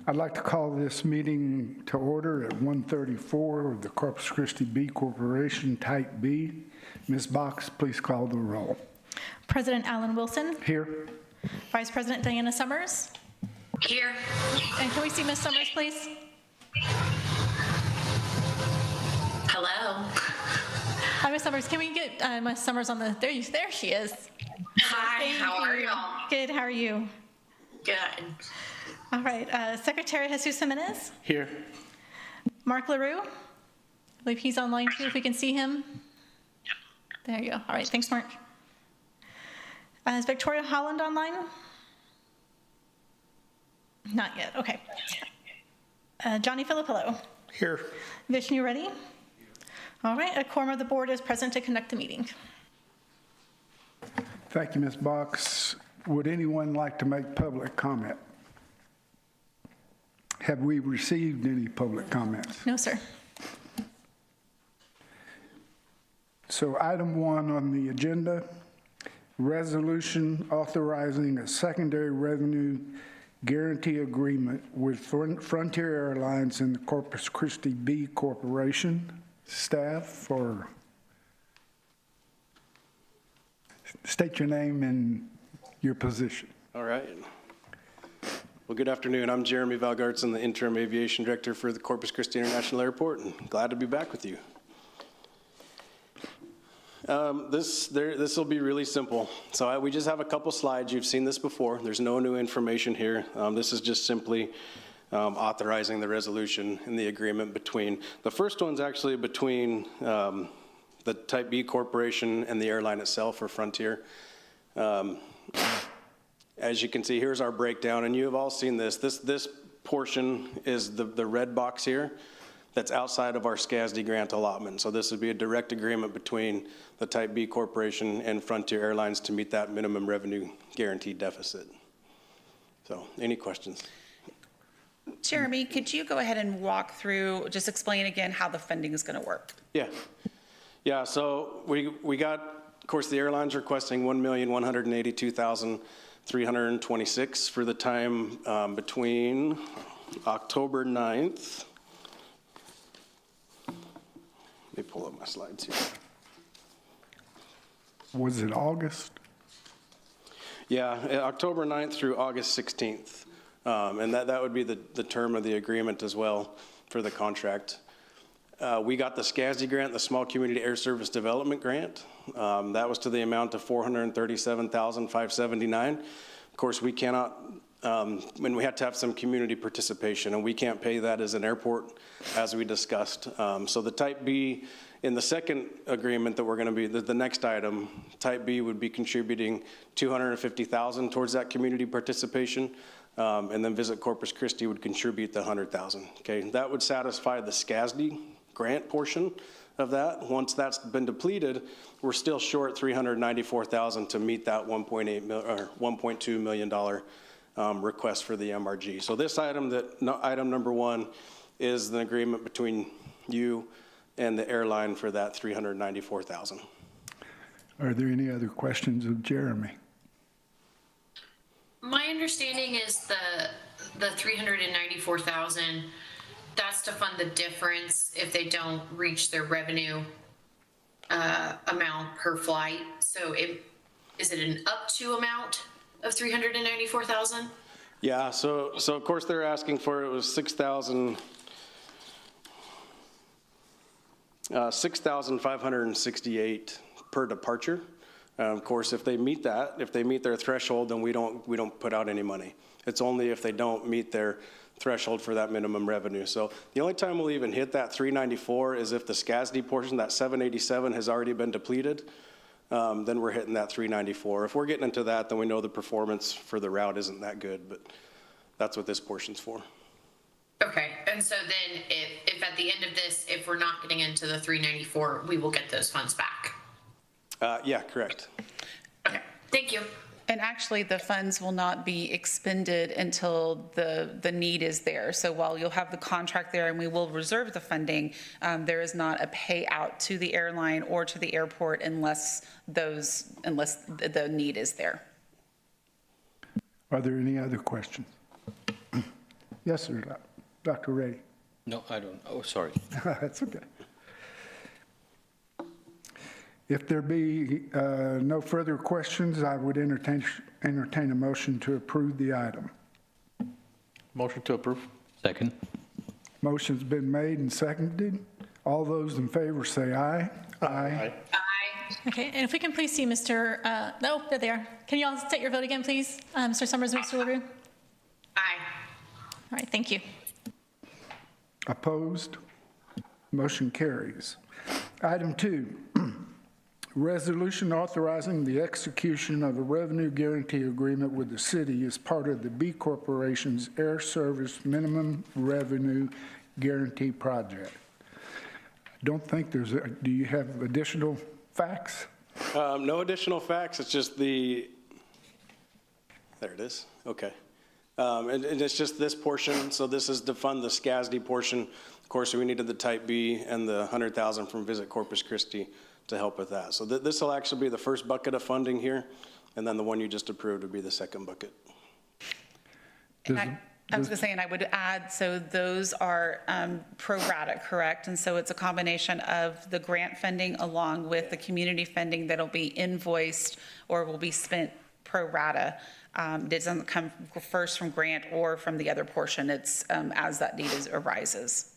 I'd like to call this meeting to order at 1:34 of the Corpus Christi B Corporation, Type B. Ms. Box, please call the roll. President Alan Wilson. Here. Vice President Diana Summers. Here. And can we see Ms. Summers, please? Hello. Hi, Ms. Summers. Can we get Ms. Summers on the, there she is. Hi, how are y'all? Good, how are you? Good. All right, Secretary Jesus Jimenez. Here. Mark LaRue. I believe he's online too, if we can see him. There you go. All right, thanks, Mark. Is Victoria Holland online? Not yet, okay. Johnny Filippillo. Here. Vishnu Reddy. All right, a quorum of the board is present to conduct the meeting. Thank you, Ms. Box. Would anyone like to make public comment? Have we received any public comments? No, sir. So item 1 on the agenda, resolution authorizing a secondary revenue guarantee agreement with Frontier Airlines and the Corpus Christi B Corporation. Staff, or state your name and your position. All right. Well, good afternoon. I'm Jeremy Valgartson, the Interim Aviation Director for the Corpus Christi International Airport, and glad to be back with you. This will be really simple. So we just have a couple slides. You've seen this before. There's no new information here. This is just simply authorizing the resolution and the agreement between, the first one's actually between the Type B Corporation and the airline itself, or Frontier. As you can see, here's our breakdown, and you have all seen this. This portion is the red box here that's outside of our SCASD grant allotment. So this would be a direct agreement between the Type B Corporation and Frontier Airlines to meet that minimum revenue guaranteed deficit. So any questions? Jeremy, could you go ahead and walk through, just explain again how the funding is going to work? Yeah, so we got, of course, the airline's requesting $1,182,326 for the time between October 9th. Let me pull up my slides here. Was it August? Yeah, October 9th through August 16th. And that would be the term of the agreement as well for the contract. We got the SCASD grant, the Small Community Air Service Development Grant. That was to the amount of $437,579. Of course, we cannot, and we had to have some community participation, and we can't pay that as an airport, as we discussed. So the Type B, in the second agreement that we're going to be, the next item, Type B would be contributing $250,000 towards that community participation. And then Visit Corpus Christi would contribute the $100,000. Okay, that would satisfy the SCASD grant portion of that. Once that's been depleted, we're still short $394,000 to meet that $1.2 million request for the MRG. So this item, item number 1, is an agreement between you and the airline for that $394,000. Are there any other questions of Jeremy? My understanding is the 394,000, that's to fund the difference if they don't reach their revenue amount per flight. So is it an up to amount of 394,000? Yeah, so of course they're asking for, it was $6,568 per departure. Of course, if they meet that, if they meet their threshold, then we don't put out any money. It's only if they don't meet their threshold for that minimum revenue. So the only time we'll even hit that 394 is if the SCASD portion, that 787, has already been depleted. Then we're hitting that 394. If we're getting into that, then we know the performance for the route isn't that good, but that's what this portion's for. Okay, and so then if at the end of this, if we're not getting into the 394, we will get those funds back. Yeah, correct. Okay, thank you. And actually, the funds will not be expended until the need is there. So while you'll have the contract there and we will reserve the funding, there is not a payout to the airline or to the airport unless the need is there. Are there any other questions? Yes, sir, Dr. Ray. No, I don't. Oh, sorry. That's okay. If there be no further questions, I would entertain a motion to approve the item. Motion to approve. Second. Motion's been made and seconded. All those in favor say aye. Aye. Aye. Okay, and if we can please see Mr., no, there they are. Can you all state your vote again, please? Mr. Summers, Mr. LaRue? Aye. All right, thank you. Opposed? Motion carries. Item 2, resolution authorizing the execution of a revenue guarantee agreement with the city as part of the B Corporation's Air Service Minimum Revenue Guarantee Project. Don't think there's, do you have additional facts? No additional facts, it's just there it is, okay. And it's just this portion, so this is to fund the SCASD portion. Of course, we needed the Type B and the 100,000 from Visit Corpus Christi to help with that. So this will actually be the first bucket of funding here, and then the one you just approved would be the second bucket. And I was going to say, and I would add, so those are pro rata, correct? And so it's a combination of the grant funding along with the community funding that'll be invoiced or will be spent pro rata. It doesn't come first from grant or from the other portion. It's as that need arises.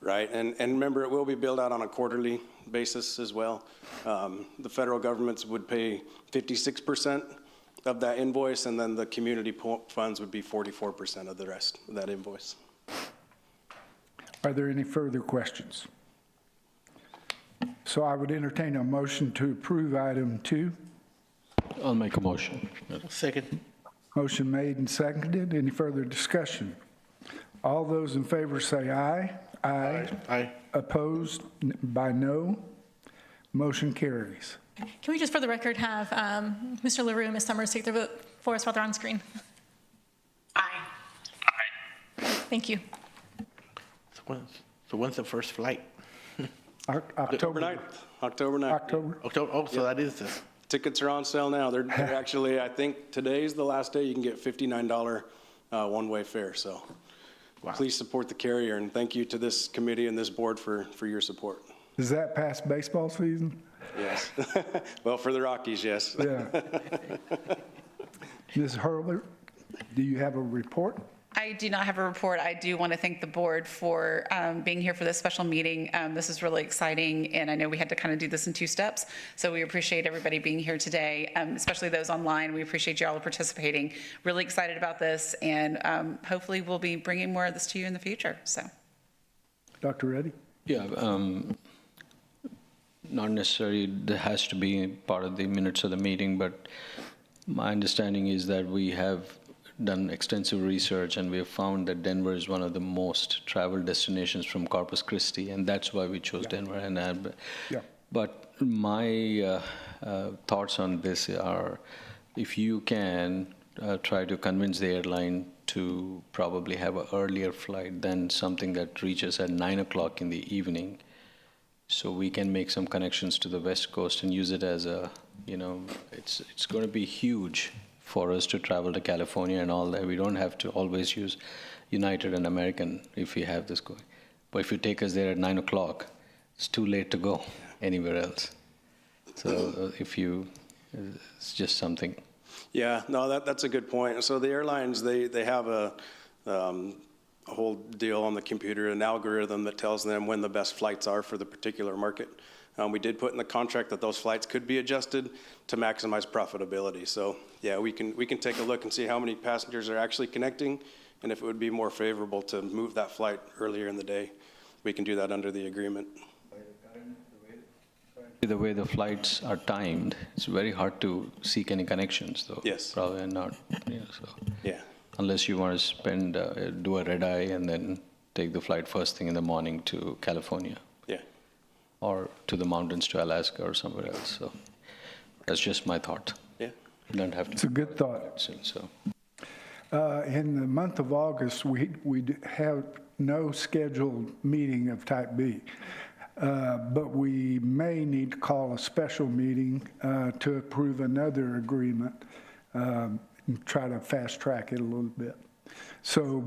Right, and remember, it will be billed out on a quarterly basis as well. The federal governments would pay 56% of that invoice, and then the community funds would be 44% of the rest of that invoice. Are there any further questions? So I would entertain a motion to approve item 2. I'll make a motion. Second. Motion made and seconded. Any further discussion? All those in favor say aye. Aye. Aye. Opposed by no. Motion carries. Can we just, for the record, have Mr. LaRue and Ms. Summers take their vote for us while they're on screen? Aye. Thank you. So when's the first flight? October 9th. October 9th. October. October. Oh, so that is this. Tickets are on sale now. They're actually, I think today's the last day you can get $59 one-way fare. So Wow. please support the carrier, and thank you to this committee and this board for your support. Is that past baseball season? Yes. Well, for the Rockies, yes. Yeah. Ms. Hurler, do you have a report? I do not have a report. I do want to thank the board for being here for this special meeting. This is really exciting, and I know we had to kind of do this in 2 steps, so we appreciate everybody being here today, especially those online. We appreciate you all participating. Really excited about this, and hopefully we'll be bringing more of this to you in the future. So, Dr. Reddy? Yeah, not necessarily that has to be part of the minutes of the meeting, but my understanding is that we have done extensive research and we have found that Denver is one of the most traveled destinations from Corpus Christi, and that's why we chose Denver. And but my thoughts on this are, if you can try to convince the airline to probably have an earlier flight than something that reaches at 9 o'clock in the evening, so we can make some connections to the West Coast and use it as a, it's going to be huge for us to travel to California and all that. We don't have to always use United and American if we have this going. But if you take us there at 9 o'clock, it's too late to go anywhere else. So it's just something. Yeah, no, that's a good point. So the airlines, they have a whole deal on the computer, an algorithm that tells them when the best flights are for the particular market. We did put in the contract that those flights could be adjusted to maximize profitability. So yeah, we can take a look and see how many passengers are actually connecting, and if it would be more favorable to move that flight earlier in the day. We can do that under the agreement. The way the flights are timed, it's very hard to seek any connections, though. Yes. Probably not. Yeah, so. Yeah. Unless you want to do a red eye and then take the flight first thing in the morning to California. Yeah. Or to the mountains to Alaska or somewhere else. So that's just my thought. Yeah. You don't have to. It's a good thought. So. In the month of August, we have no scheduled meeting of Type B, but we may need to call a special meeting to approve another agreement and try to fast track it a little bit. So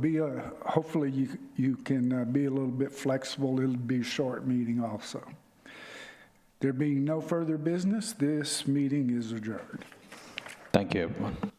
hopefully you can be a little bit flexible. It'll be a short meeting also. There being no further business, this meeting is adjourned. Thank you, everyone.